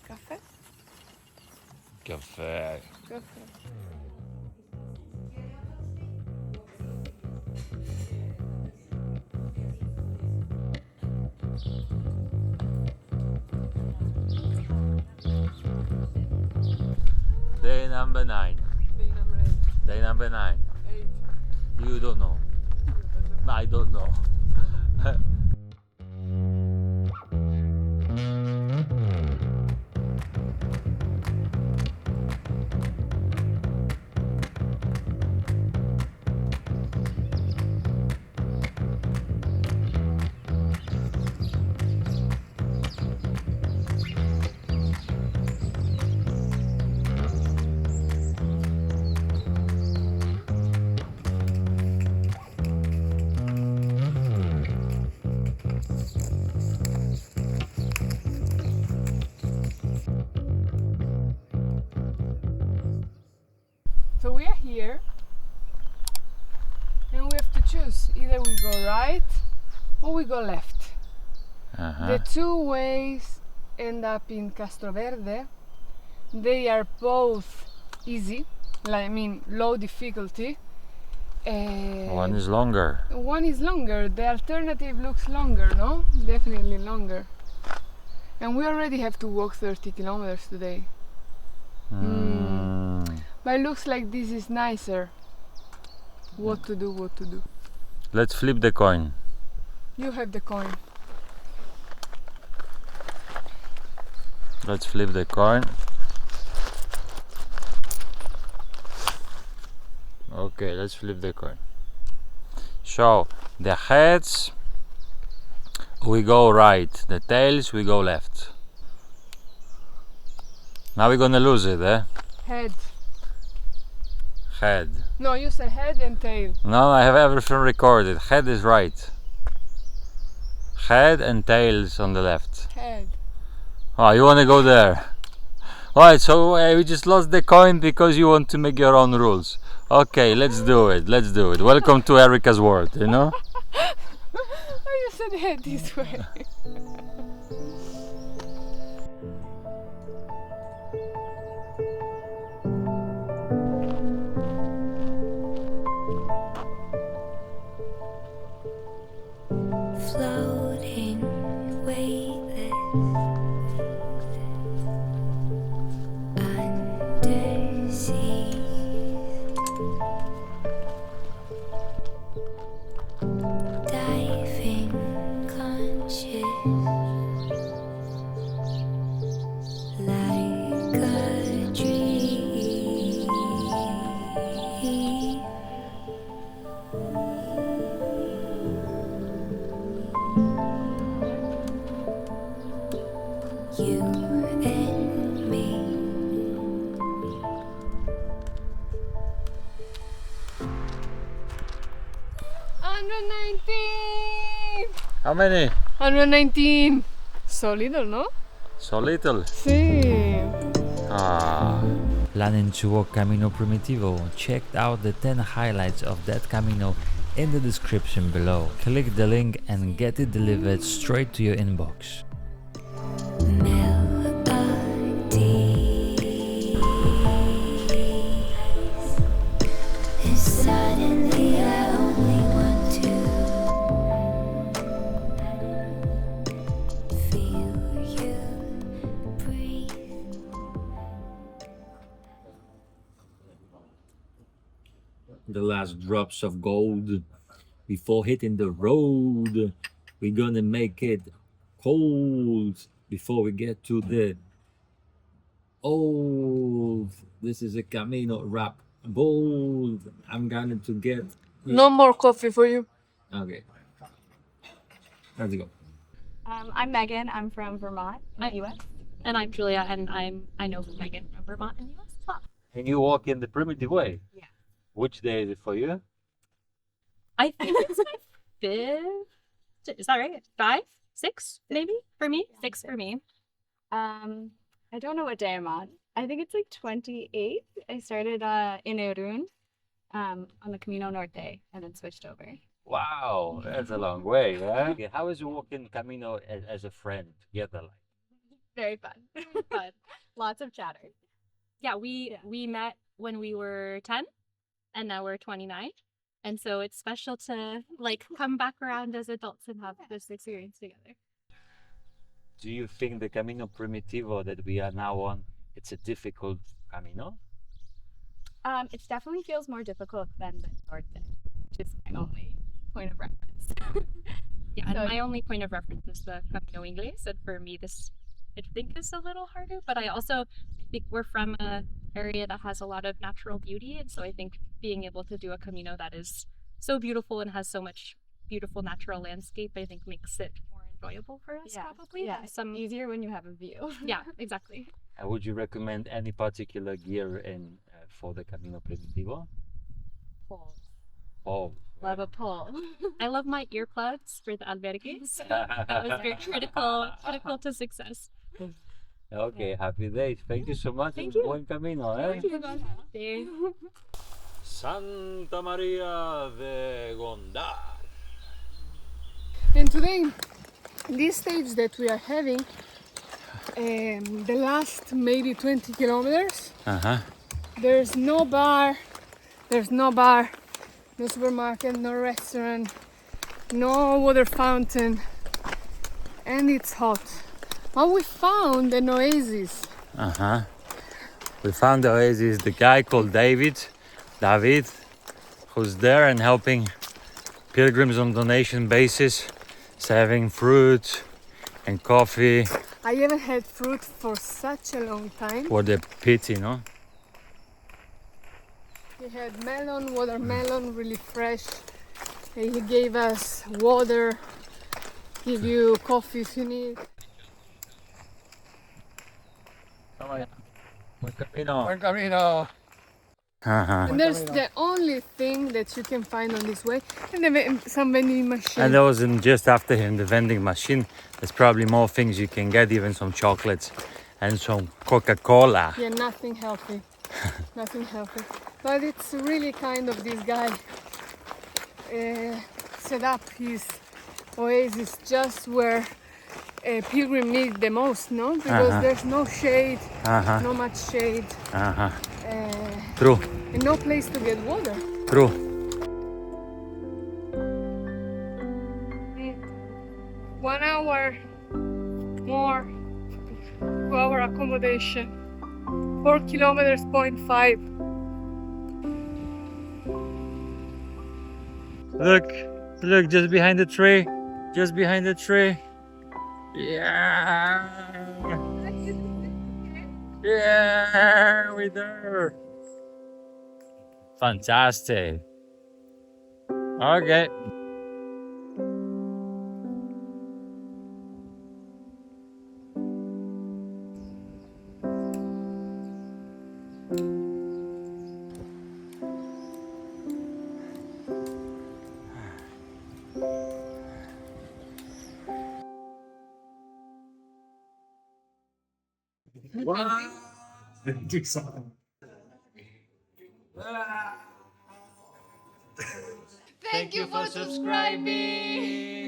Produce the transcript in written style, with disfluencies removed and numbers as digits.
Caffè? Caffè. Caffè. Day number 9. Day number 8. Day number 9. 8. You don't know. I don't know. So we are here and we have to choose. Either we go right or we go left. The two ways end up in Castroverde. They are both easy, low difficulty. One is longer. One is longer. The alternative looks longer, no? Definitely longer. And we already have to walk 30 kilometers today. But it looks like this is nicer. What to do, what to do. Let's flip the coin. You have the coin. Let's flip the coin. Okay, let's flip the coin. So, the heads, we go right. The tails, we go left. Now we're gonna lose it, eh? Head. Head. No, you say head and tail. No, I have everything recorded. Head is right. Head and tails on the left. Head. Oh, you wanna go there? Alright, so we just lost the coin because you want to make your own rules. Okay, let's do it. Let's do it. Welcome to Erica's world, you know? Oh, you said head this way. Floating, weightless, undersea, diving, conscious, like a dream. You and me. How many? 119. So little, no? So little. Sí. Planning to walk Camino Primitivo? Check out the 10 highlights of that Camino in the description below. Click the link and get it delivered straight to your inbox. Suddenly I only want to feel you breathe. The last drops of gold before hitting the road. We're gonna make it cold before we get to the old. This is a Camino wrap. Bold. I'm going to get. No more coffee for you. Okay. Let's go. I'm Megan. I'm from Vermont, in the U.S. And I'm Julia, and I know Megan from Vermont in the U.S. as well. And you walk in the primitive way? Yeah. Which day is it for you? I think it's my fifth. Is that right? 5, 6, maybe for me. 6 for me. I don't know what day I'm on. I think it's like 28. I started in Irún on the Camino Norte and then switched over. Wow, that's a long way, yeah? Okay, how is walking Camino as a friend together like? Very fun. Fun. Lots of chatter. Yeah, we met when we were 10 and now we're 29. And so it's special to like come back around as adults and have this experience together. Do you think the Camino Primitivo that we are now on, it's a difficult Camino? It definitely feels more difficult than the Norte, which is my only point of reference. Yeah, and my only point of reference is the Camino Inglés, and for me this I think is a little harder, but I also think we're from a area that has a lot of natural beauty, and so I think being able to do a Camino that is so beautiful and has so much beautiful natural landscape, I think makes it more enjoyable for us probably. Yeah, Some easier when you have a view. yeah, exactly. Would you recommend any particular gear in for the Camino Primitivo? Pole. Oh, Love a pole. I love my earplugs for the albergues. That was very critical to success. okay, happy days. Thank you so much. Thank and you. Buen camino, eh? There. Santa Maria de Gondar. And today, this stage that we are having, the last maybe 20 kilometers, there's no bar, no supermarket, no restaurant, no water fountain, and it's hot. But we found an oasis. We found the Oasis. The guy called David, who's there and helping pilgrims on donation basis, serving fruit and coffee. I haven't had fruit for such a long time. What a pity, no? He had melon, watermelon, really fresh. And he gave us water, give you coffee if you need. Buen camino. Buen camino. And there's the only thing that you can find on this way, and some vending machine. And that wasn't just after him, the vending machine. There's probably more things you can get, even some chocolates and some Coca-Cola. Yeah, nothing healthy. Nothing healthy. But it's really kind of this guy set up his oasis just where pilgrims need the most, no? Because there's no shade, no much shade, True, and no place to get water. true. 1 hour more to our accommodation. 4 kilometers, 0.5. Look, just behind the tree. Just behind the tree. Yeah. Yeah, we're there. Fantastic. Okay. Do something. Thank you for subscribing.